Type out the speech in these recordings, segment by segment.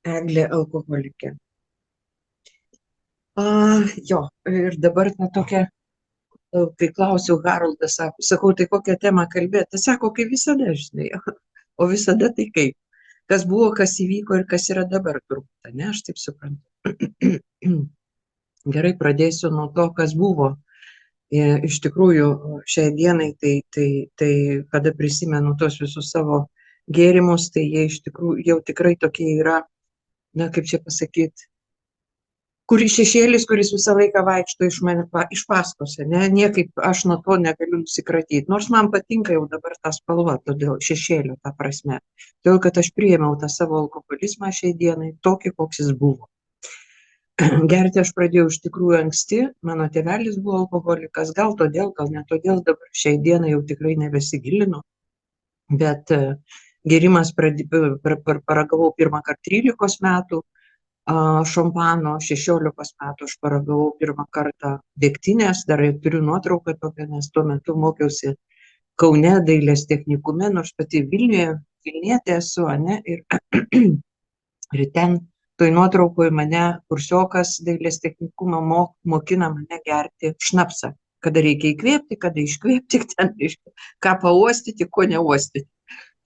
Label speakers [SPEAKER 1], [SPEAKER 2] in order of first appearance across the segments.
[SPEAKER 1] Eglė alkoholikė. Jo, ir dabar na tokia, kai klausiau Haroldą, sakau, tai kokią temą kalbėti, tai sako, kaip visada, žinai, o visada tai kaip, kas buvo, kas įvyko ir kas yra dabar turbūt, ne, aš taip suprantu. Gerai, pradėsiu nuo to, kas buvo. Iš tikrųjų, šiai dienai, tai kada prisimenu tos visus savo gėrimus, tai jie iš tikrųjų jau tikrai tokie yra, na, kaip čia pasakyti, kuris šešėlis, kuris visą laiką vaikšto iš paskos, ne, niekaip aš nuo to negaliu nusikratyti, nors man patinka jau dabar ta spalva, todėl šešėlio ta prasme, todėl kad aš priėmiau tą savo alkoholizmą šiai dienai, tokį, koks jis buvo. Gerti aš pradėjau iš tikrųjų anksti, mano tėvelis buvo alkoholikas, gal todėl, gal ne todėl, dabar šiai dienai jau tikrai nebesigilinu, bet gėrimas paragavau pirmą kartą 13 metų, šampano 16 metų aš paragavau pirmą kartą degtinės, dar turiu nuotrauką tokią, nes tuo metu mokiausi Kaune dailės technikume, nors pati Vilnietė esu, ne, ir ten toj nuotraukoje mane kursiokas dailės technikumą mokina mane gerti šnapsą, kada reikia įkvėpti, kada iškvėpti, ten ką pauostyti, ko neuostyti.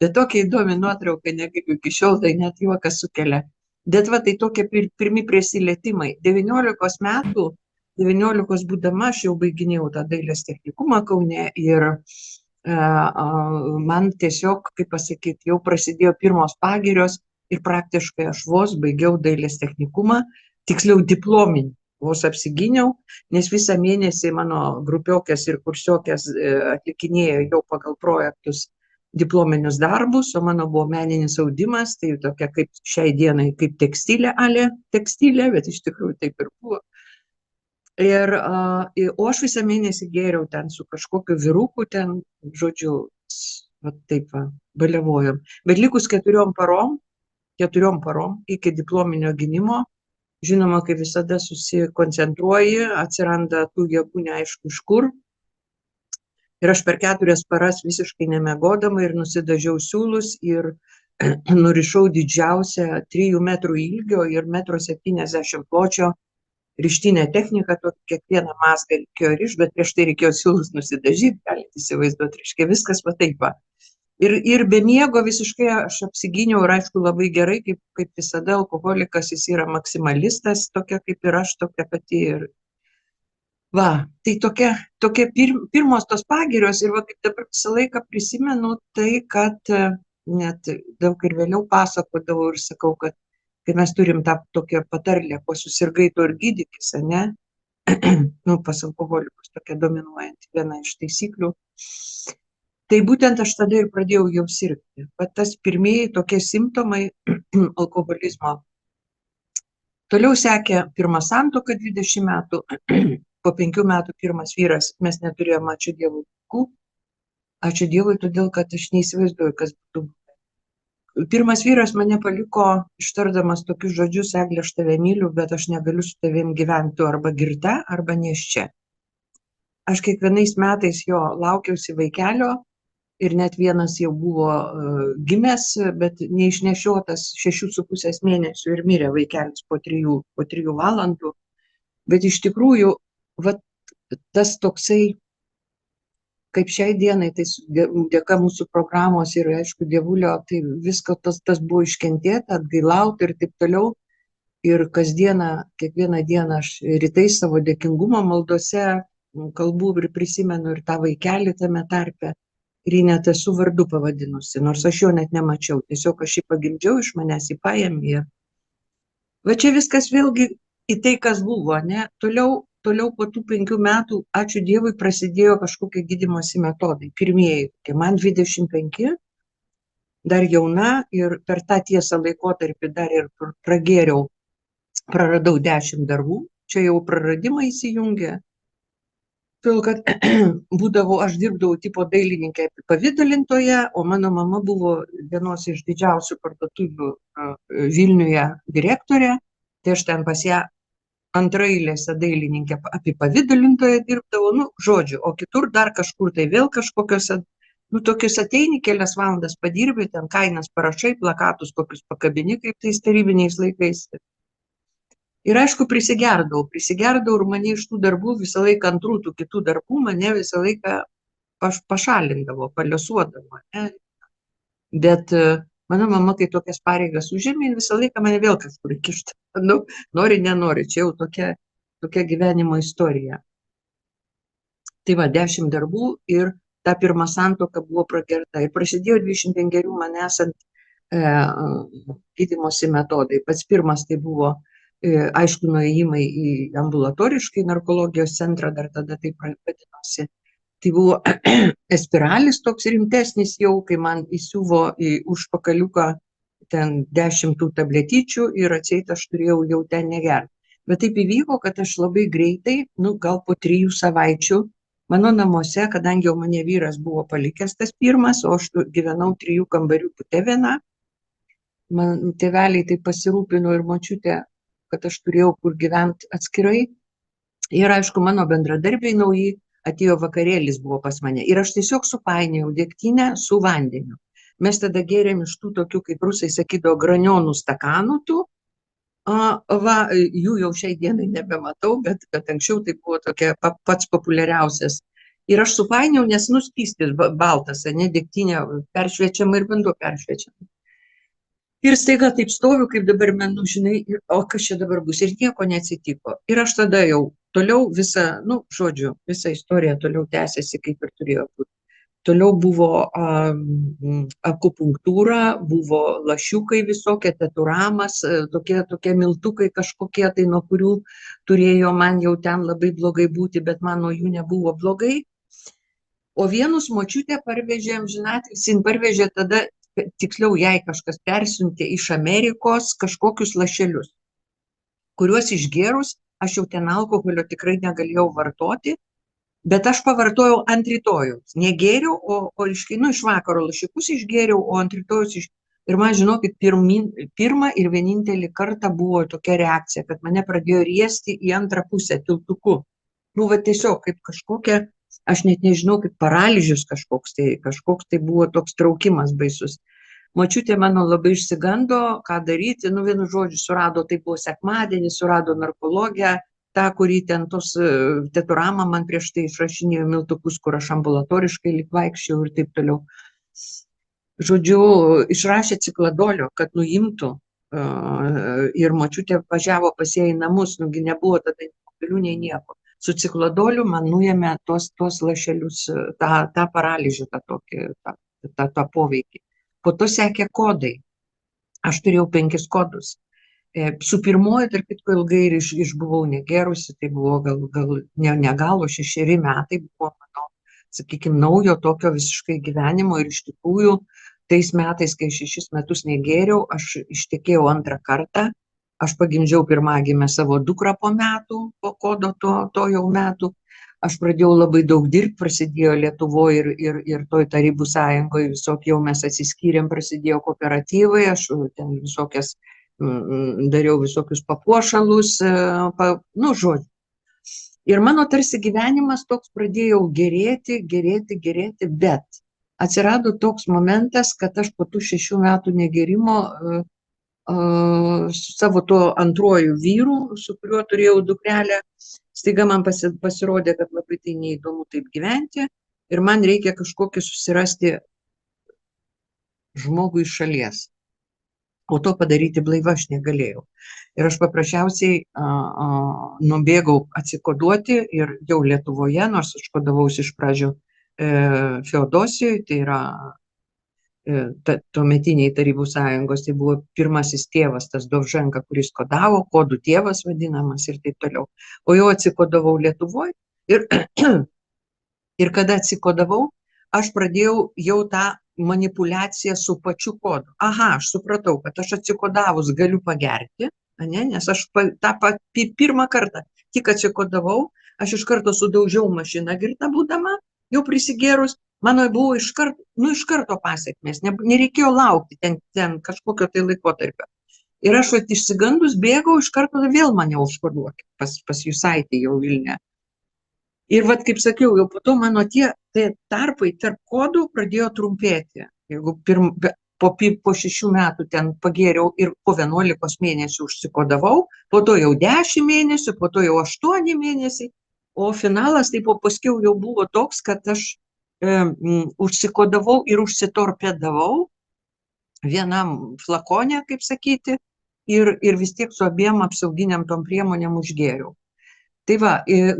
[SPEAKER 1] Bet tokia įdomi nuotrauka, negi iki šiol tai net juokas sukelia. Bet va, tai tokie pirmi prisilietimai. 19 metų, 19 būdama, aš jau baiginėjau tą dailės technikumą Kaune ir man tiesiog, kaip pasakyti, jau prasidėjo pirmos pagirios ir praktiškai aš vos baigiau dailės technikumą, tiksliau diplominį, vos apsigyniau, nes visą mėnesį mano grupiokės ir kursiokės atlikinėjo jau pagal projektus diplominius darbus, o mano buvo meninis audimas, tai tokia kaip šiai dienai kaip tekstilė, bet iš tikrųjų taip ir buvo. O aš visą mėnesį gėriau ten su kažkokiu vyruku, ten, žodžiu, va taip va, baliavojom. Bet likus 4 parom iki diplominio gynimo, žinoma, kaip visada susikoncentruoji, atsiranda tų jėgų neaišku iš kur. Ir aš per 4 paras visiškai nemegodama ir nusidažiau siūlus ir nurišau didžiausią 3 metrų ilgio ir 1,70 m pločio ryštinę techniką, kiekvieną mazgą reikėjo rišti, bet prieš tai reikėjo siūlus nusidažyti, galite įsivaizduoti, reiškia viskas va taip va. Ir be miego visiškai aš apsigyniau ir aišku labai gerai, kaip visada alkoholikas, jis yra maksimalistas, tokia kaip ir aš, tokia pati ir va, tai tokia pirmos tos pagirios ir va kaip dabar visą laiką prisimenu tai, kad net daug ir vėliau pasakodavau ir sakau, kad kai mes turim tą tokią patarlę, ko susirgai, to ir gydykis, ne? Nu, pas alkoholikus tokia dominuojanti viena iš taisyklių. Tai būtent aš tada ir pradėjau jau sirgti. Bet tas pirmieji tokie simptomai alkoholizmo. Toliau sekė pirma santuoka 20 metų, po 5 metų pirmas vyras, mes neturėjome, ačiū Dievui, vaikų. Ačiū Dievui, todėl kad aš neįsivaizduoju, kas būtų. Pirmas vyras mane paliko ištardamas tokius žodžius: Eglė, aš tave myliu, bet aš negaliu su tavim gyventi arba girta, arba nėščia. Aš kiekvienais metais jo laukiausi vaikelio ir net vienas jau buvo gimęs, bet neišnešiotas 6,5 mėnesių ir mirė vaikelis po 3 valandų. Bet iš tikrųjų, va, tas toksai, kaip šiai dienai, tai dėka mūsų programos ir, aišku, Dievulio, tai visko tas buvo iškentėta, atgailauti ir taip toliau. Ir kasdieną, kiekvieną dieną aš rytais savo dėkingumo maldose kalbu ir prisimenu ir tą vaikelį tame tarpe. Ir jį net esu vardu pavadinusi, nors aš jo net nemačiau. Tiesiog aš jį pagimdžiau, iš manęs jį paėmė. Va čia viskas vėlgi į tai, kas buvo, ne? Toliau po tų 5 metų, ačiū Dievui, prasidėjo kažkokie gydymosi metodai. Pirmieji, kai man 25, dar jauna ir per tą tiesą laikotarpį dar ir praradau 10 darbų, čia jau praradimai įsijungė. Todėl, kad aš dirbdavau tipo dailininkė apipavidalintoje, o mano mama buvo vienos iš didžiausių parduotuvių Vilniuje direktorė, tai aš ten pas ją antraeilėse dailininkė apipavidalintoje dirbdavau, nu, žodžiu, o kitur dar kažkur tai vėl kažkokiose Nu, tokius ateini, kelias valandas padirbi, ten kainas parašai, plakatus kokius pakabini, kaip tais tarybiniais laikais. Ir aišku, prisigerdavau ir mane iš tų darbų visą laiką antrų tų kitų darbų mane visą laiką pašalindavo, paliuosuodavo. Ne? Bet mano mama, kai tokias pareigas užėmė, visą laiką mane vėl kažkur įkišta. Nu, nori, nenori, čia jau tokia gyvenimo istorija. Tai va, 10 darbų ir ta pirma santuoka buvo pragerta. Ir prasidėjo 25 man esant gydymosi metodai. Pats pirmas tai buvo, aišku, nuėjimai į ambulatoriškai narkologijos centrą, dar tada taip vadinosi. Tai buvo espiralis toks rimtesnis jau, kai man įsiuvo į užpakaliuką ten 10 tų tabletyčių ir atseit aš turėjau jau ten negerti. Bet taip įvyko, kad aš labai greitai, nu gal po 3 savaičių, mano namuose, kadangi jau mane vyras buvo palikęs tas pirmas, o aš gyvenau 3 kambarių bute viena, man tėveliai taip pasirūpino ir močiutė, kad aš turėjau kur gyventi atskirai. Ir aišku, mano bendradarbiai nauji atėjo vakarėlis buvo pas mane. Ir aš tiesiog supainiojau degtinę su vandeniu. Mes tada gėrėm iš tų tokių, kaip rusai sakydavo, granionų stakanų tų. Va, jų jau šiai dienai nebematau, bet anksčiau tai buvo tokia pats populiariausias. Ir aš supainiojau, nes nuskystis baltas, ne degtinė peršviečiama ir vanduo peršviečiama. Ir staiga taip stoviu, kaip dabar menu, žinai, o kas čia dabar bus, ir nieko neatsitiko. Ir aš tada jau toliau visą, nu, žodžiu, visa istorija toliau tęsiasi, kaip ir turėjo būti. Toliau buvo akupunktūra, buvo lašiukai visokie, teturamas, tokie miltukai kažkokie, tai nuo kurių turėjo man jau ten labai blogai būti, bet man nuo jų nebuvo blogai. O vienus močiutė parvežė, amžinatilsį parvežė tada, tiksliau jai kažkas persiuntė iš Amerikos kažkokius lašelius, kuriuos išgėrus, aš jau ten alkoholio tikrai negalėjau vartoti, bet aš pavartojau ant rytojaus. Negėriau, o iš vakaro lašiukus išgėriau, o ant rytojaus ir man, žinokit, pirmą ir vienintelį kartą buvo tokia reakcija, kad mane pradėjo riesti į antrą pusę tiltuku. Nu, va tiesiog kaip kažkokia, aš net nežinau, kaip paralyžius kažkoks tai buvo toks traukimas baisus. Močiutė mano labai išsigando, ką daryti, nu vienu žodžiu surado, tai buvo sekmadienį, surado narkologiją, tą, kurį ten tos teturamą man prieš tai išrašinėjo miltukus, kur aš ambulatoriškai lyg vaikščiau ir taip toliau. Žodžiu, išrašė cikladolio, kad nuimtų ir močiutė važiavo pas ją į namus, nugi nebuvo tada mobilių nei nieko. Su cikladoliu man nuėmė tos lašelius, tą paralyžių, tą poveikį. Po to sekė kodai. Aš turėjau 5 kodus. Su pirmoju, tarp kitko, ilgai ir išbuvau negėrusi, tai buvo gal 6 metai buvo mano, sakykime, naujo tokio visiškai gyvenimo ir iš tikrųjų tais metais, kai 6 metus negėriau, aš ištekėjau antrą kartą. Aš pagimdžiau pirmagimę savo dukrą po metų, po kodo to jau metų. Aš pradėjau labai daug dirbti, prasidėjo Lietuvoje ir toj Tarybų sąjungoje visokie, jau mes atsiskyrėm, prasidėjo kooperatyvai, aš ten dariau visokius papuošalus, nu žodžiu. Ir mano tarsi gyvenimas toks pradėjau gerėti, bet atsirado toks momentas, kad aš po tų 6 metų negerimo su savo to antruoju vyru, su kuriuo turėjau dukrelę, staiga man pasirodė, kad labai tai neįdomu taip gyventi ir man reikia kažkokį susirasti žmogų iš šalies. O to padaryti blaiva aš negalėjau. Ir aš paprasčiausiai nubėgau atsikoduoti ir jau Lietuvoje, nors aš kodavausi iš pradžių Feodosijoje, tai yra tuometiniai Tarybų sąjungos, tai buvo pirmasis tėvas, tas Dovženka, kuris kodavo, kodų tėvas vadinamas ir taip toliau. O jau atsikodavau Lietuvoje ir kada atsikodavau, aš pradėjau jau tą manipuliaciją su pačiu kodu. Aha, aš supratau, kad aš atsikodavus galiu pagerti, nes aš pirmą kartą tik atsikodavau, aš iš karto sudaužiau mašiną girtą būdama, jau prisigėrus, mano buvo iš karto pasiekmės, nereikėjo laukti ten kažkokio tai laikotarpio. Ir aš išsigandus bėgau, iš karto vėl mane užkoduokit pas Jusaitį jau Vilniuje. Ir vat, kaip sakiau, jau po to mano tie tarpai tarp kodų pradėjo trumpėti. Jeigu po 6 metų ten pagėriau ir po 11 mėnesių užsikodavau, po to jau 10 mėnesių, po to jau 8 mėnesiai, o finalas tai paskiau jau buvo toks, kad aš užsikodavau ir užsitorpedavau vienam flakone, kaip sakyti, ir vis tiek su abiem apsauginiam tom priemonėm užgėriau. Tai va,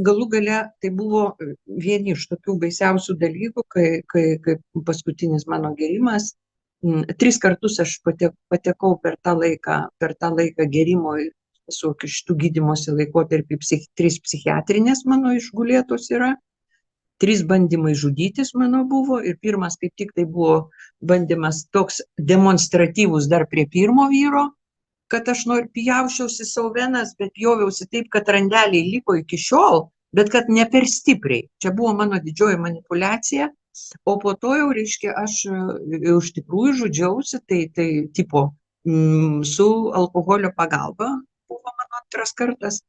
[SPEAKER 1] galų gale tai buvo vieni iš tokių baisiausių dalykų, kai paskutinis mano gėrimas, 3 kartus aš patekau per tą laiką gėrimo visokių šitų gydymosi laikotarpį, 3 psichiatrinės mano išgulėtos yra, 3 bandymai žudytis mano buvo ir pirmas kaip tik tai buvo bandymas toks demonstratyvus dar prie pirmo vyro, kad aš pjaučiausi savo venas, bet pjoviausi taip, kad randeliai liko iki šiol, bet kad ne per stipriai. Čia buvo mano didžioji manipulacija, o po to jau, reiškia, aš iš tikrųjų žudžiausi, tai tipo su alkoholio pagalba buvo mano antras kartas,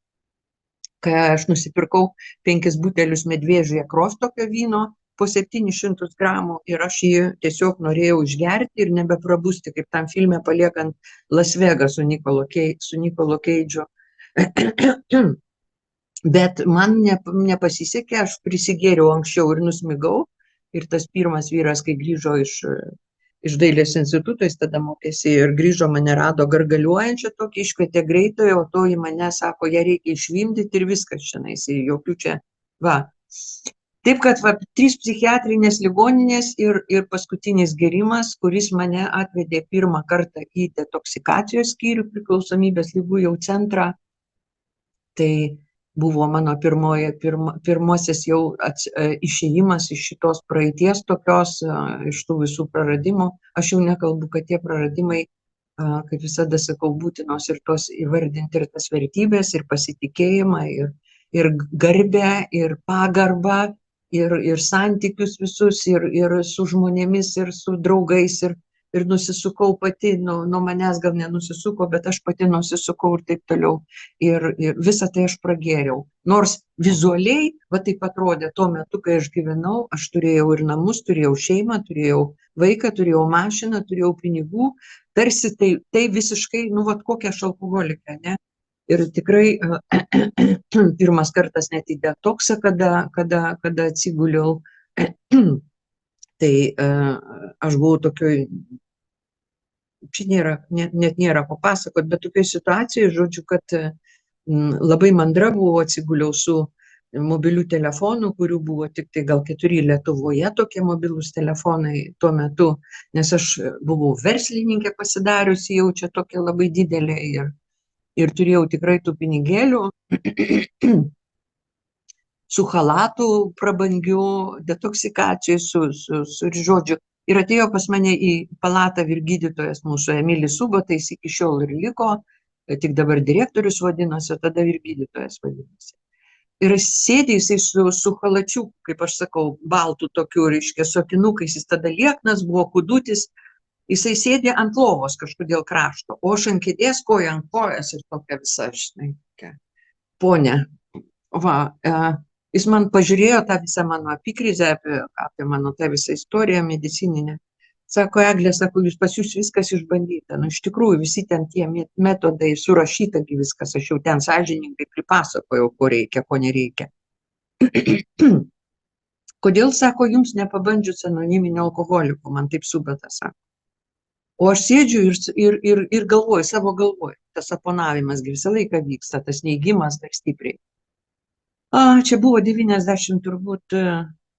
[SPEAKER 1] kai aš nusipirkau 5 butelius Medvėžyje Krostokio vyno po 700 gramų ir aš jį tiesiog norėjau išgerti ir nebeprabusti, kaip tam filme Paliekant Las Vegą su Nikolo Keidžu. Bet man nepasisekė, aš prisigėriau anksčiau ir nusmigau. Ir tas pirmas vyras, kai grįžo iš dailės instituto, jis tada mokėsi ir grįžo, mane rado gargaliuojančią tokį, iškvietė greitoje, o to į mane sako, ją reikia išvimdyti ir viskas šiandien, jokių čia, va. Taip kad 3 psichiatrinės ligoninės ir paskutinis gėrimas, kuris mane atvedė pirmą kartą į detoksikacijos skyrių priklausomybės ligų jau centrą, tai buvo mano pirmasis jau išėjimas iš šitos praeities tokios, iš tų visų praradimų. Aš jau nekalbu, kad tie praradimai, kaip visada sakau, būtinos ir tos įvardinti ir tas vertybės, ir pasitikėjimą, ir garbę, ir pagarbą, ir santykius visus, ir su žmonėmis, ir su draugais, ir nusisukau pati, nuo manęs gal nenusisuko, bet aš pati nusisukau ir taip toliau. Ir visą tai aš pragėriau. Nors vizualiai, va taip atrodė, tuo metu, kai aš gyvenau, aš turėjau ir namus, turėjau šeimą, turėjau vaiką, turėjau mašiną, turėjau pinigų, tarsi tai visiškai, va kokia aš alkoholikė, ne? Ir tikrai pirmas kartas net į detoksą, kada atsiguliau, tai aš buvau tokioj, čia net nėra papasakot, bet tokioj situacijoje, žodžiu, kad labai mandra buvau, atsiguliau su mobilių telefonų, kurių buvo tik tai gal 4 Lietuvoje tokie mobilūs telefonai tuo metu, nes aš buvau verslininkė pasidariusi, jau čia tokia labai didelė ir turėjau tikrai tų pinigėlių, su chalatu prabangiu, detoksikacijai, žodžiu. Ir atėjo pas mane į palatą vyr-gydytojas mūsų Emilis Subotais, iki šiol ir liko, tik dabar direktorius vadinosi, o tada vyr-gydytojas vadinosi. Ir sėdė jisai su chalačiu, kaip aš sakau, baltų tokiu, reiškia, su akinukais, jis tada lieknas buvo, kudutis, jisai sėdė ant lovos kažkodėl krašto, o aš ant kėdės, koja ant kojas ir tokia visa, žinai, ponė. Va, jis man pažiūrėjo tą visą mano apykrizę, apie mano tą visą istoriją medicininę. Sako, Eglė, sako, pas jūs viskas išbandyta. Nu, iš tikrųjų, visi ten tie metodai surašyta, viskas, aš jau ten sąžiningai pripasakojau, ko reikia, ko nereikia. Kodėl, sako, jums nepabandžius anoniminio alkoholiko, man taip Subata sako. O aš sėdžiu ir galvoju, savo galvoju, tas aponavimas visą laiką vyksta, tas neigimas dar stipriai. Čia buvo 90 turbūt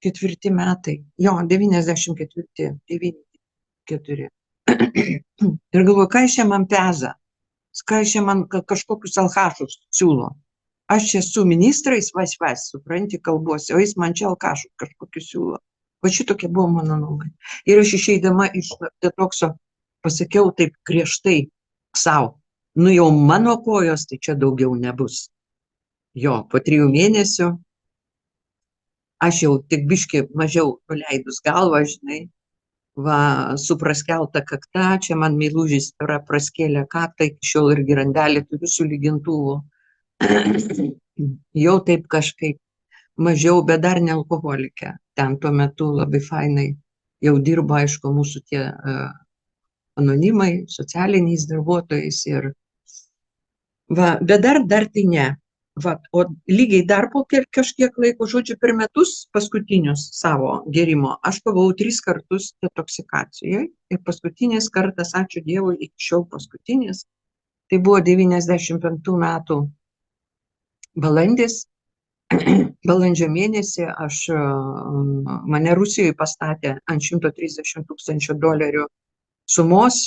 [SPEAKER 1] 4 metai, jo, 94, 94. Ir galvoju, ką čia man peza, ką čia man kažkokius alkašus siūlo. Aš čia su ministrais vas, supranti, kalbuosi, o jis man čia alkašus kažkokius siūlo. Va šitokia buvo mano nuomonė. Ir aš išeidama iš detokso pasakiau taip griežtai sau, nu jau mano kojos, tai čia daugiau nebus. Jo, po 3 mėnesių aš jau tik biškį mažiau nuleidus galvą, žinai, va, su praskelta kakta, čia man meilužis yra praskėlę kaktą, iki šiol irgi randelį turiu su lygintuvu. Jau taip kažkaip mažiau, bet dar ne alkoholikė. Ten tuo metu labai fainai jau dirbo, aišku, mūsų tie anonimai, socialiniais darbuotojais ir va, bet dar tai ne. Va, o lygiai dar po kažkiek laiko, žodžiu, per metus paskutinius savo gėrimo, aš buvau 3 kartus detoksikacijoje ir paskutinis kartas, ačiū Dievui, iki šiol paskutinis, tai buvo 95 metų balandis, balandžio mėnesį mane Rusijoje pastatė ant 130 tūkstančių dolerių sumos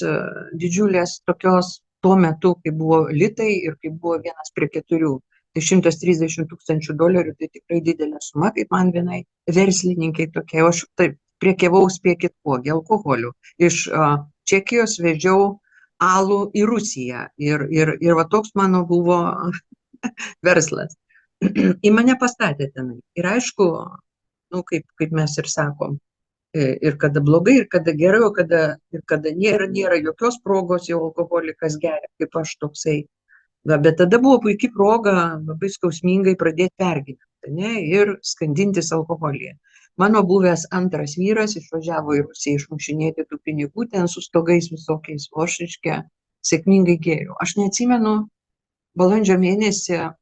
[SPEAKER 1] didžiulės tokios tuo metu, kai buvo litai ir kai buvo 1:4. Tai 130 tūkstančių dolerių, tai tikrai didelė suma, kaip man vienai verslininkai tokie. O aš taip prekiavau, spėkit kuogi, alkoholiu. Iš Čekijos vežiau alų į Rusiją. Ir va toks mano buvo verslas. Į mane pastatė tenai. Ir aišku, nu, kaip mes ir sakom, ir kada blogai, ir kada gerai, ir kada nėra jokios progos, jau alkoholikas geria, kaip aš toksai. Va, bet tada buvo puikia proga labai skausmingai pradėti pergyventi, ne, ir skandintis alkoholyje. Mano buvęs antras vyras išvažiavo į Rusiją išmušinėti tų pinigų, ten su stogais visokiais, o aš, reiškia, sėkmingai gėriau. Aš neatsimenu, balandžio mėnesį,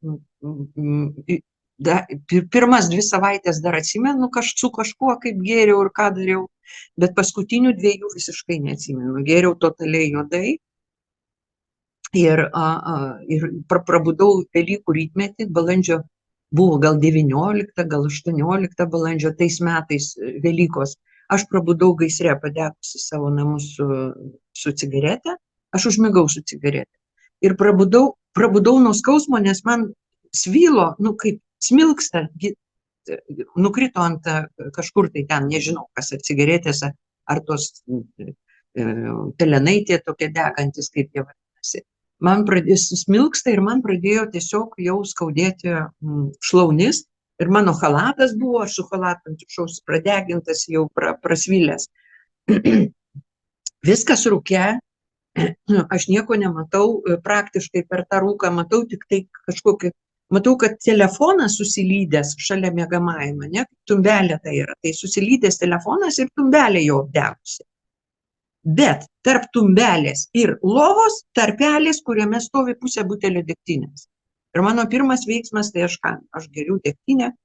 [SPEAKER 1] pirmas 2 savaitės dar atsimenu su kažkuo, kaip gėriau ir ką dariau, bet paskutinių 2 visiškai neatsimenu. Gėriau totaliai juodai ir prabudau Velykų rytmetį, balandžio buvo gal 19, gal 18 balandžio, tais metais Velykos. Aš prabudau gaisre, padegusi savo namus su cigarete, aš užmigau su cigarete. Ir prabudau nuo skausmo, nes man svilo, nu kaip smilksta, nukrito ant kažkur tai ten, nežinau, kas cigaretėse, ar tos pelenai tie tokie degantis, kaip jie vadinasi. Man pradėjo smilksta ir man pradėjo tiesiog jau skaudėti šlaunis ir mano halatas buvo, aš su halatu ant viršaus pradegintas, jau prasvilęs. Viskas rūke, aš nieko nematau, praktiškai per tą rūką matau tik tai kažkokį, matau, kad telefonas susilydęs šalia miegamajame, ne, tumbelė tai yra, tai susilydęs telefonas ir tumbelė jau apdegusi. Bet tarp tumbelės ir lovos tarpelis, kuriame stovi pusė butelio degtinės. Ir mano pirmas veiksmas, tai aš geriu degtinę.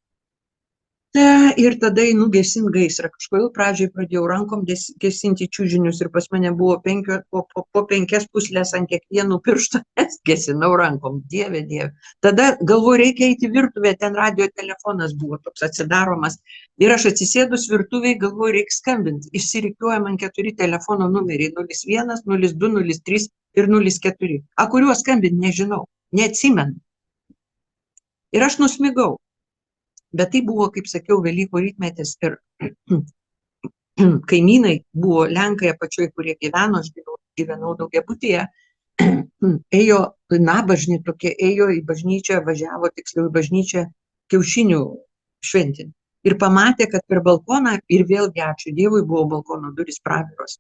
[SPEAKER 1] Ir tada einu gesinti gaisrą. Kažkodėl pradžiai pradėjau rankom gesinti čiužinius ir pas mane buvo po 5 puslės ant kiekvienų pirštų, nes gesinau rankom. Dieve. Tada galvoju, reikia eiti virtuvę, ten radio telefonas buvo toks atsidaromas. Ir aš atsisėdus virtuviai, galvoju, reikia skambinti. Išsirikiuoja man 4 telefono numeriai, 01, 02, 03 ir 04. A kuriuo skambinti, nežinau, neatsimenu. Ir aš nusmigau. Bet tai buvo, kaip sakiau, Velykų rytmetis ir kaimynai buvo Lenkai apačioje, kurie gyveno, aš gyvenau daugiabutyje, ėjo, nabažni tokie, ėjo į bažnyčią, važiavo tiksliau į bažnyčią kiaušinių šventinti. Ir pamatė, kad per balkoną, ir vėlgi ačiū Dievui, buvo balkono durys praviros.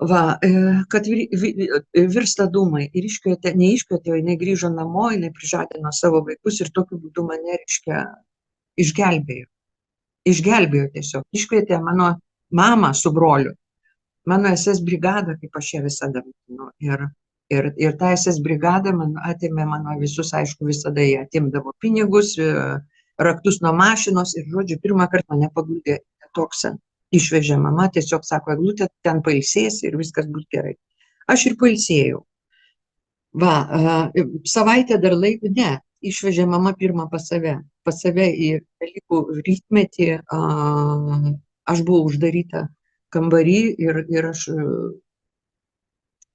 [SPEAKER 1] Va, kad virsta dūmai ir neiškvietė, jinai grįžo namo, jinai prižadino savo vaikus ir tokiu būdu mane, reiškia, išgelbėjo tiesiog, iškvietė mano mamą su broliu, mano SS brigadą, kaip aš ją visada vadinu, ir ta SS brigada man atėmė mano visus, aišku, visada jie atimdavo pinigus, raktus nuo mašinos ir, žodžiu, pirmą kartą mane paguldė detoksą, išvežė mama, tiesiog sako, Eglutė, ten pailsės ir viskas bus gerai. Aš ir pailsėjau. Va, savaitę dar laiko, ne, išvežė mama pirmą pas save į Velykų rytmetį, aš buvau uždaryta kambarį ir aš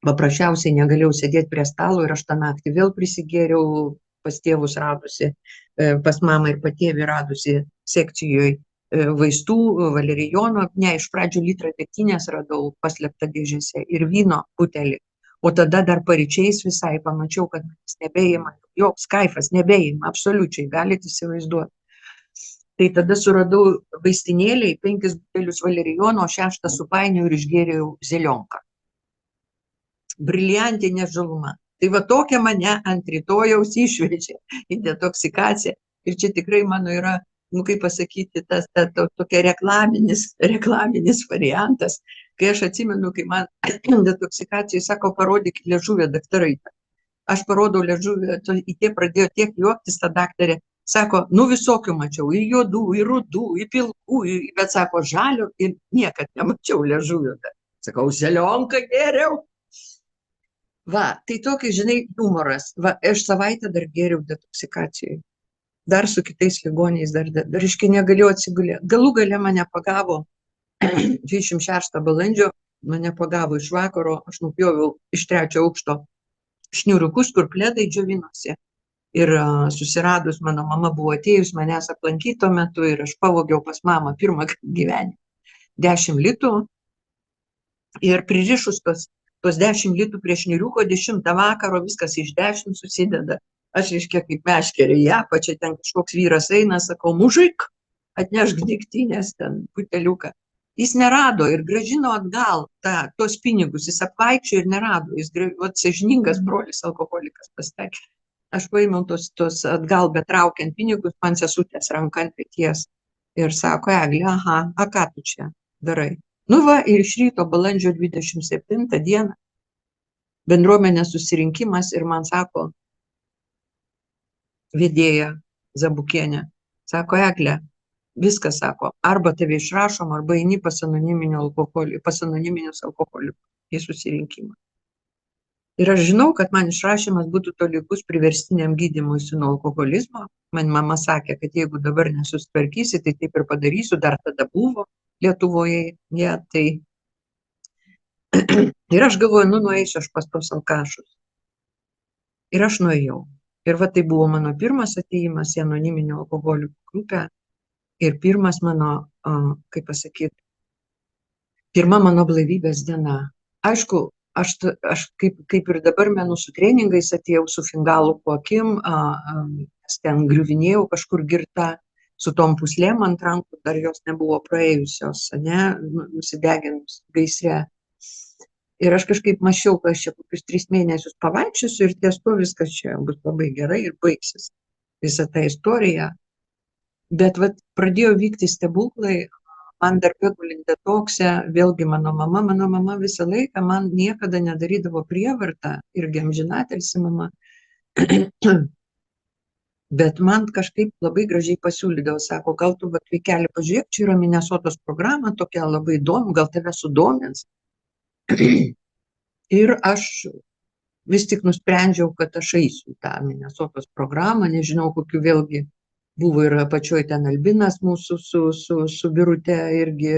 [SPEAKER 1] paprasčiausiai negalėjau sėdėti prie stalo ir aš tą naktį vėl prisigėriau, pas tėvus radusi, pas mamą ir patėvį radusi sekcijoje vaistų, valerijono, ne, iš pradžių litrą degtinės radau paslėptą dėžėse ir vyno butelį. O tada dar paryčiais visai pamačiau, kad jis nebeima, joks kaifas nebeima, absoliučiai, galite įsivaizduoti. Tai tada suradau vaistinėliai 5 butelius valerijono, 6 supainiau ir išgėriau zelionką. Briliantinė žaluma. Tai va tokia mane ant rytojaus išvežė į detoksikaciją. Ir čia tikrai mano yra nu kaip pasakyti, tokia reklaminis variantas, kai aš atsimenu, kai man detoksikacijai sako, parodykit liežuvę, daktarai. Aš parodau liežuvį, į tie pradėjo tiek juoktis ta daktarė, sako, nu visokių mačiau, ir juodų, ir rudų, ir pilkų, bet sako, žalio, ir niekad nemačiau liežuvio. Sakau, zelionka geriau. Va, tai tokia, žinai, humoras. Va, aš savaitę dar geriau detoksikacijai. Dar su kitais ligoniais, dar reiškia, negalėjau atsigulėti. Galų gale mane pagavo 26 balandžio, mane pagavo iš vakaro, aš nupjoviau iš 3 aukšto šniuriukus, kur pledai džiovinosi. Ir susiradus, mano mama buvo atėjus manęs aplankyti tuo metu ir aš pavogiau pas mamą pirmą gyvenimą 10 litų ir pririšus tos 10 litų prie šniuriuko 10 vakaro, viskas iš 10 susideda. Aš reiškia kaip meškerė į apačią, ten kažkoks vyras eina, sakau, mužik, atnešk degtinės ten buteliuką. Jis nerado ir grąžino atgal tos pinigus, jis apvaikščiojo ir nerado, jis sąžiningas brolis alkoholikas pasakė. Aš paėmiau tos atgal, bet traukiant pinigus, man sesutės ranka ant peties ir sako, Eglė, aha, ką tu čia darai? Nu va, ir iš ryto balandžio 27 dieną bendruomenės susirinkimas ir man sako, vedėja Zabukienė, sako, Eglė, viskas sako, arba tave išrašom, arba eini pas anoniminius alkoholikus į susirinkimą. Ir aš žinau, kad man išrašymas būtų tolygus priverstiniam gydymui nuo alkoholizmo. Man mama sakė, kad jeigu dabar nesusitvarkysi, tai taip ir padarysiu, dar tada buvo Lietuvoje. Ja, tai... Ir aš galvoju, nu nueisiu aš pas tos alkašus. Ir aš nuėjau. Ir va tai buvo mano pirmas atėjimas į anoniminio alkoholikų grupę. Ir pirmas mano, kaip pasakyti, pirma mano blaivybės diena. Aišku, aš kaip ir dabar menu su treningais atėjau su fingalų po akim, ten griuvinėjau kažkur girta, su tom puslėm ant rankų, dar jos nebuvo praėjusios, ne, nusideginus gaisre. Ir aš kažkaip mačiau, kad aš čia kokius 3 mėnesius pavaikščiosiu ir ties to viskas čia bus labai gerai ir baigsis visą tą istoriją. Bet vat, pradėjo vykti stebuklai, man darbė gulint detokse, vėlgi mano mama visą laiką man niekada nedarydavo prievartą, irgi amžinatilsį mama, bet man kažkaip labai gražiai pasiūlydavo, sako, gal tu vaikeli pažiūrėk, čia yra Minesotos programa, tokia labai įdomi, gal tave sudomins. Ir aš vis tik nusprendžiau, kad aš eisiu tą Minesotos programą, nežinau, kokiu vėlgi buvo ir apačioj ten Albinas mūsų su Birute irgi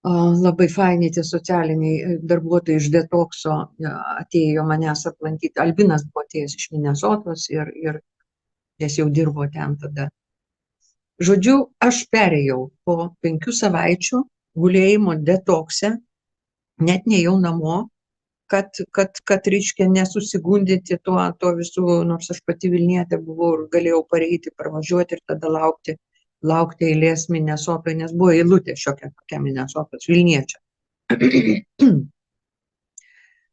[SPEAKER 1] labai fainiai tie socialiniai darbuotojai iš detokso atėjo manęs aplankyti. Albinas buvo atėjęs iš Minesotos ir jis jau dirbo ten tada. Žodžiu, aš perėjau po 5 savaičių gulėjimo detokse, net nejau namo, kad reiškia nesusigundyti to visų, nors aš pati Vilnietė buvau ir galėjau pareiti, pravažiuoti ir tada laukti eilės Minesotoje, nes buvo eilutė šiokia tokia Minesotos Vilniečia.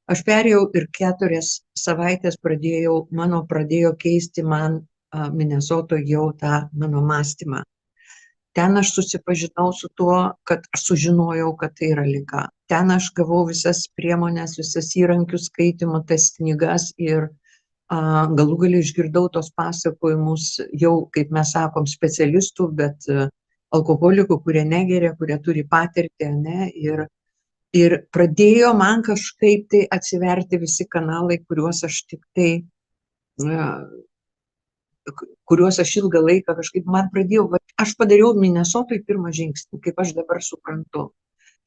[SPEAKER 1] Aš perėjau ir 4 savaitės pradėjo keisti man Minesotoje jau tą mano mąstymą. Ten aš susipažinau su tuo, kad aš sužinojau, kad tai yra liga. Ten aš gavau visas priemonės, visas įrankius skaitimo, tas knygas ir galų galiai išgirdau tos pasakojimus jau, kaip mes sakom, specialistų, bet alkoholikų, kurie negeria, kurie turi patirtį, ne, ir pradėjo man kažkaip tai atsiverti visi kanalai, kuriuos aš ilgą laiką kažkaip man pradėjau, aš padariau Minesotoje pirmą žingsnį, kaip aš dabar suprantu.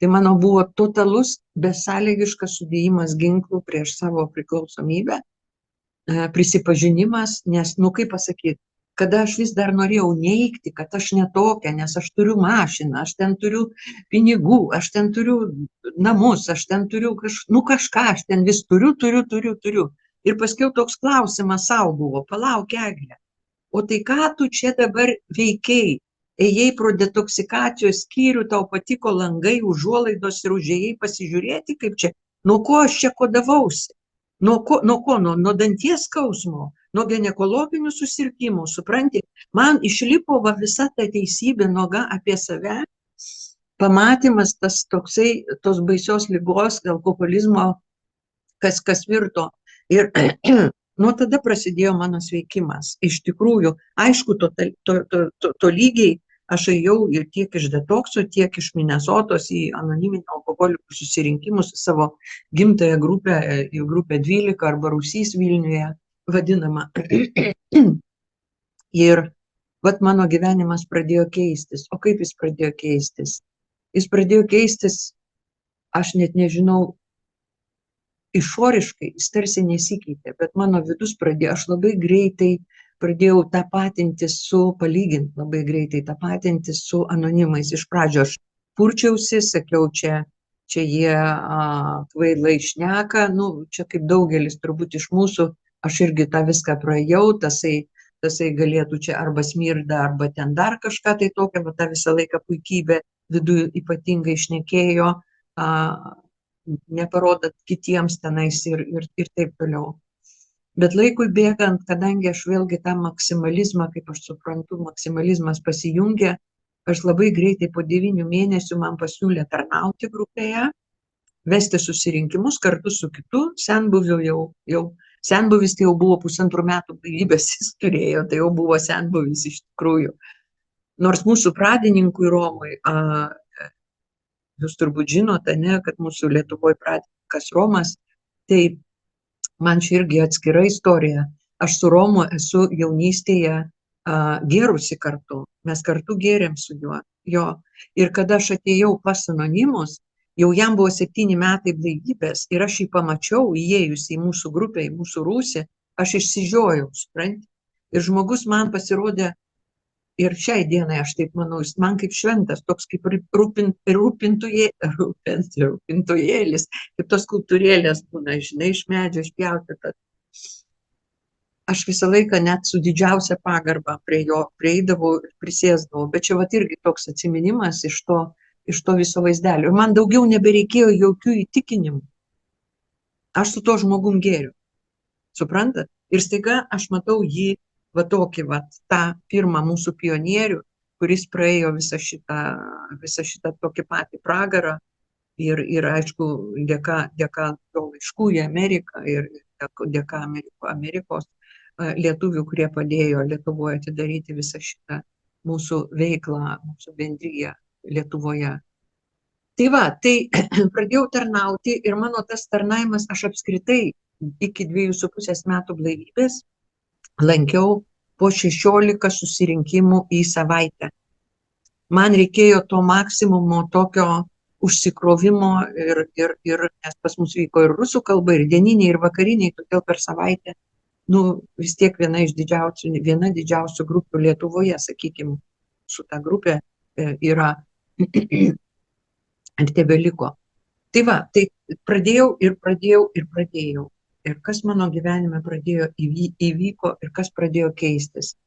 [SPEAKER 1] Tai mano buvo totalus, besąlygiškas sudėjimas ginklų prieš savo priklausomybę, prisipažinimas, nes, nu kaip pasakyti, kada aš vis dar norėjau neigti, kad aš netokia, nes aš turiu mašiną, aš ten turiu pinigų, aš ten turiu namus, aš ten turiu kažką, aš ten vis turiu. Ir paskiau toks klausimas savo buvo, palauk, Eglė, o tai ką tu čia dabar veikiai? Ėjai pro detoksikacijos skyrių, tau patiko langai, užuolaidos ir užėjai pasižiūrėti, kaip čia, nuo ko aš čia kodavausi? Nuo danties skausmo, nuo ginekologinių susirgimų, supranti? Man išlipo va visa ta teisybė nuoga apie save, pamatymas tas toksai, tos baisios ligos, alkoholizmo, kas virto. Ir nuo tada prasidėjo mano sveikimas. Iš tikrųjų, aišku, to lygiai aš ėjau ir tiek iš detokso, tiek iš Minesotos į anoniminio alkoholikų susirinkimus savo gimtąją grupę, į grupę 12 arba Rūsys Vilniuje vadinama. Ir vat mano gyvenimas pradėjo keistis. O kaip jis pradėjo keistis? Jis pradėjo keistis, aš net nežinau, išoriškai jis tarsi nesikeitė, bet mano vidus pradėjo, aš labai greitai pradėjau tapatintis palygint labai greitai tapatintis su anonimais. Iš pradžio aš purčiausi, sakiau, čia jie kvailai šneka, nu, čia kaip daugelis turbūt iš mūsų, aš irgi tą viską praėjau, tasai galėtų čia arba smirda, arba ten dar kažką tai tokia, va ta visą laiką puikybė viduje ypatingai šnekėjo, neparodant kitiems tenais ir taip toliau. Bet laikui bėgant, kadangi aš vėlgi tą maksimalizmą, kaip aš suprantu, maksimalizmas pasijungė, aš labai greitai po 9 mėnesių man pasiūlė tarnauti grupėje, vesti susirinkimus kartu su kitu senbuviu, jau senbuvis tai jau buvo 1,5 metų blaivybės jis turėjo, tai jau buvo senbuvis iš tikrųjų. Nors mūsų pradininkui Romui, jūs turbūt žinote, ne, kad mūsų Lietuvoje pradininkas Romas, tai man čia irgi atskira istorija. Aš su Romu esu jaunystėje gėrusi kartu, mes kartu gėrėm su juo. Jo. Ir kada aš atėjau pas anonimus, jau jam buvo 7 metai blaivybės ir aš jį pamačiau, įėjus į mūsų grupę, į mūsų rūsį, aš išsižiojau, supranti. Ir žmogus man pasirodė, ir šiai dienai aš taip manau, jis man kaip šventas, toks kaip rūpintojėlis, kaip tos skulptūrėlės būna, žinai, iš medžio išpjauti. Aš visą laiką net su didžiausia pagarba prie jo prieidavau ir prisėsdavau, bet čia vat irgi toks atsiminimas iš to viso vaizdelio. Ir man daugiau nebereikėjo jokių įtikinimų. Aš su to žmogum gėriu, suprantat? Ir staiga aš matau jį, va tokį, va tą pirmą mūsų pionierių, kuris praėjo visą šitą tokį patį pragarą ir aišku, dėka to laiškų į Ameriką ir dėka Amerikos lietuvių, kurie padėjo Lietuvoje atidaryti visą šitą mūsų veiklą, mūsų bendriją Lietuvoje. Tai va, tai pradėjau tarnauti ir mano tas tarnaimas, aš apskritai iki 2,5 metų blaivybės lankiau po 16 susirinkimų į savaitę. Man reikėjo to maksimumo tokio užsikrovimo ir nes pas mus vyko ir rusų kalba, ir dieniniai, ir vakariniai, todėl per savaitę, nu, vis tiek viena didžiausių grupių Lietuvoje, sakykime, su ta grupė yra ir tebeliko. Tai va, tai pradėjau. Ir kas mano gyvenime pradėjo įvyko ir kas pradėjo keistis.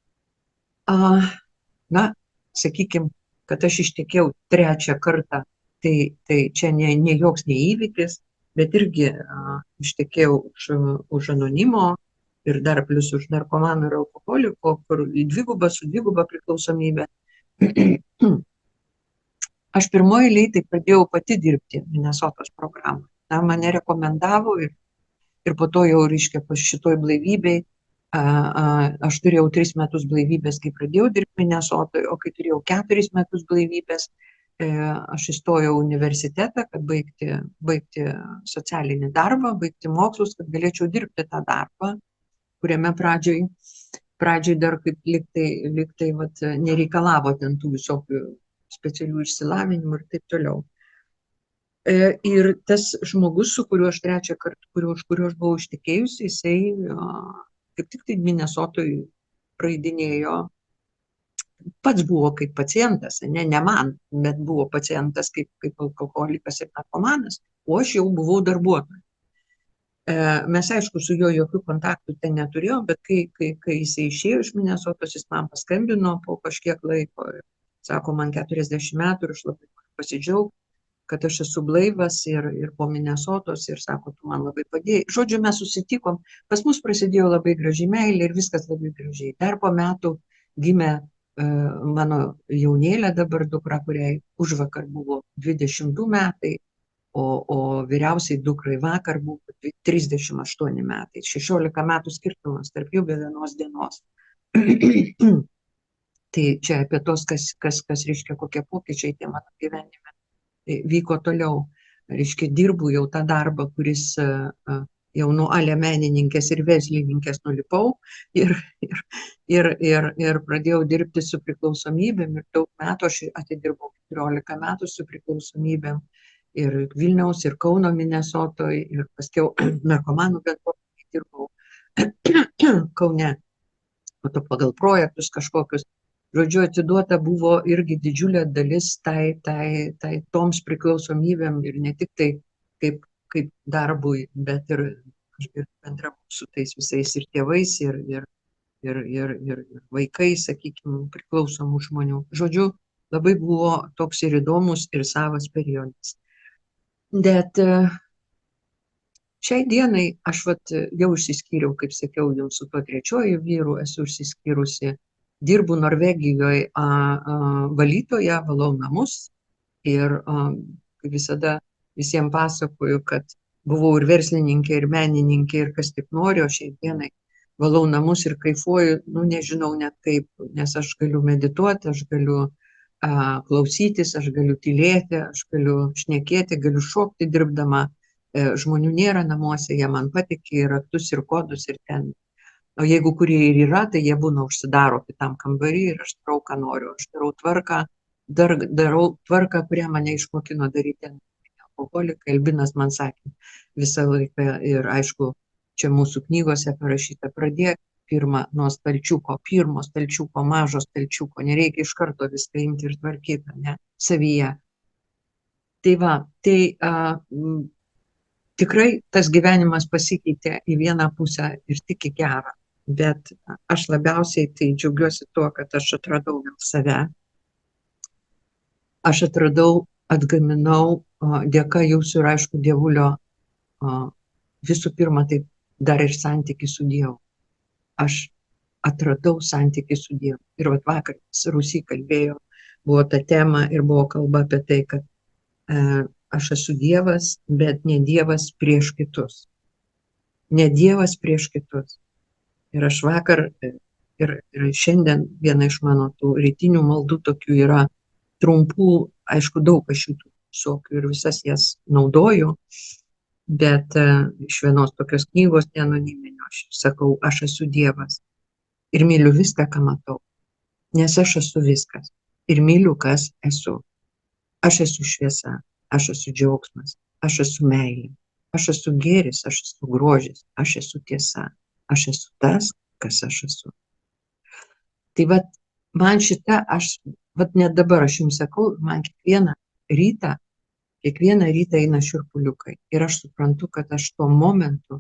[SPEAKER 1] Na, sakykime, kad aš ištekėjau 3 kartą, tai čia ne joks neįvykis, bet irgi ištekėjau už anonimo ir dar plus už narkomanų ir alkoholiko, kur su dviguba priklausomybė. Aš pirmoji eilėj tai pradėjau pati dirbti Minesotos programą. Mane rekomendavo ir po to jau, reiškia, po šitoj blaivybei, aš turėjau 3 metus blaivybės, kai pradėjau dirbti Minesotoje, o kai turėjau 4 metus blaivybės, aš įstojau universitetą, kad baigti socialinį darbą, baigti mokslus, kad galėčiau dirbti tą darbą, kuriame pradžioj dar kaip liktai vat, nereikalavo ten tų visokių specialių išsilavinimų ir taip toliau. Ir tas žmogus, su kuriuo aš 3 kartą, už kurio aš buvau ištekėjusi, jisai kaip tik tai Minesotoje praeidinėjo, pats buvo kaip pacientas, ne man, bet buvo pacientas kaip alkoholikas ir narkomanas, o aš jau buvau darbuotoja. Mes, aišku, su juo jokių kontaktų ten neturėjom, bet kai jisai išėjo iš Minesotos, jis man paskambino po kažkiek laiko ir sako, man 40 metų ir aš labai pasidžiaugau, kad aš esu blaivas ir po Minesotos ir sako, tu man labai padėjai. Žodžiu, mes susitikom, pas mus prasidėjo labai gražiai meilė ir viskas labai gražiai. Dar po metų gimė mano jaunėlė dabar dukra, kuriai užvakar buvo 22 metai, o vyriausiai dukrai vakar buvo 38 metai. 16 metų skirtumas tarp jų be vienos dienos. Tai čia apie tos, kas reiškia, kokie pokyčiai tie mano gyvenime vyko toliau. Reiškia, dirbu jau tą darbą, kuris jau nuo ale menininkės ir verslininkės nulipau ir pradėjau dirbti su priklausomybėm ir daug metų aš atidirbau 14 metų su priklausomybėm ir Vilniaus, ir Kauno, Minesotoj, ir paskiau narkomanų bendruomenėje dirbau Kaune, o to pagal projektus kažkokius. Žodžiu, atiduota buvo irgi didžiulė dalis toms priklausomybėm ir ne tik tai kaip darbui, bet ir bendram su tais visais ir tėvais, ir vaikais, sakykime, priklausomų žmonių. Žodžiu, labai buvo toks ir įdomus ir savas periodas. Bet šiai dienai aš jau išsiskyriau, kaip sakiau, jau su tuo trečiuoju vyru esu išsiskyrusi, dirbu Norvegijoje valytoja, valau namus ir kaip visada visiems pasakoju, kad buvau ir verslininkė, ir menininkė, ir kas tik nori, o šiai dienai valau namus ir kaifuoju, nežinau net kaip, nes aš galiu medituoti, aš galiu klausytis, aš galiu tylėti, aš galiu šnekėti, galiu šokti dirbdama. Žmonių nėra namuose, jie man patikė ir raktus, ir kodus, ir ten. O jeigu kurie ir yra, tai jie būna užsidaro kitam kambarį ir aš darau, ką noriu. Aš darau tvarką, kurią mane išmokino daryti alkoholikai. Albinas man sakė visą laiką ir aišku, čia mūsų knygose parašyta, pradėk pirmą nuo stalčiuko, pirmo stalčiuko, mažo stalčiuko, nereikia iš karto viską imti ir tvarkyti, ne, savyje. Tai va, tikrai tas gyvenimas pasikeitė į vieną pusę ir tik į gerą, bet aš labiausiai tai džiaugiuosi tuo, kad aš atradau vėl save. Aš atgaminau dėka jūsų ir aišku Dievulio visų pirma tai dar ir santykį su Dievu. Aš atradau santykį su Dievu. Ir vakar Rusy kalbėjo, buvo ta tema ir buvo kalba apie tai, kad aš esu Dievas, bet ne Dievas prieš kitus. Ne Dievas prieš kitus. Ir aš vakar ir šiandien viena iš mano tų rytinių maldų tokių yra trumpų, aišku, daug aš jų visokių ir visas jas naudoju, bet iš vienos tokios knygos neanoniminio aš sakau, aš esu Dievas ir myliu viską, ką matau, nes aš esu viskas ir myliu, kas esu. Aš esu šviesa. Aš esu džiaugsmas, aš esu meilė, aš esu gėris, aš esu grožis, aš esu tiesa, aš esu tas, kas aš esu. Tai man šita, net dabar aš jums sakau, man kiekvieną rytą eina šiurpuliukai ir aš suprantu, kad aš tuo momentu,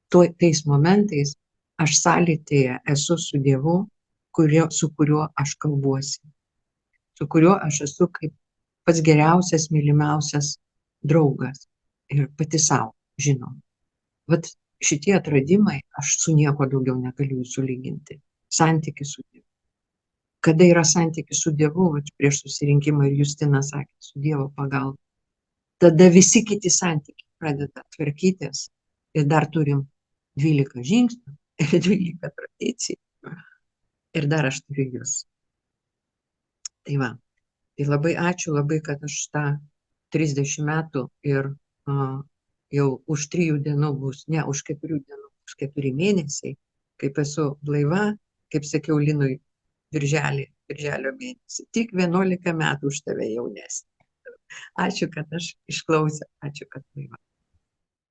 [SPEAKER 1] tais momentais aš sąlytyje esu su Dievu, su kuriuo aš kalbuosi, su kuriuo aš esu kaip pats geriausias, mylimiausias draugas ir pati savo, žinom. Šitie atradimai, aš su nieko daugiau negaliu sulyginti. Santykis su Dievu. Kada yra santykis su Dievu, prieš susirinkimą ir Justina sakė, su Dievo pagalba, tada visi kiti santykiai pradeda tvarkytis ir dar turim 12 žingsnių ir 12 tradicijų ir dar aš turiu jūs. Tai va. Tai labai ačiū, labai, kad aš tą 30 metų ir jau už 3 dienų bus, ne, už 4 dienų, už 4 mėnesiai, kaip esu blaiva, kaip sakiau Linui, birželio mėnesį. Tik 11 metų už tave jaunesnė. Ačiū, kad aš išklausiau, ačiū, kad blaiva.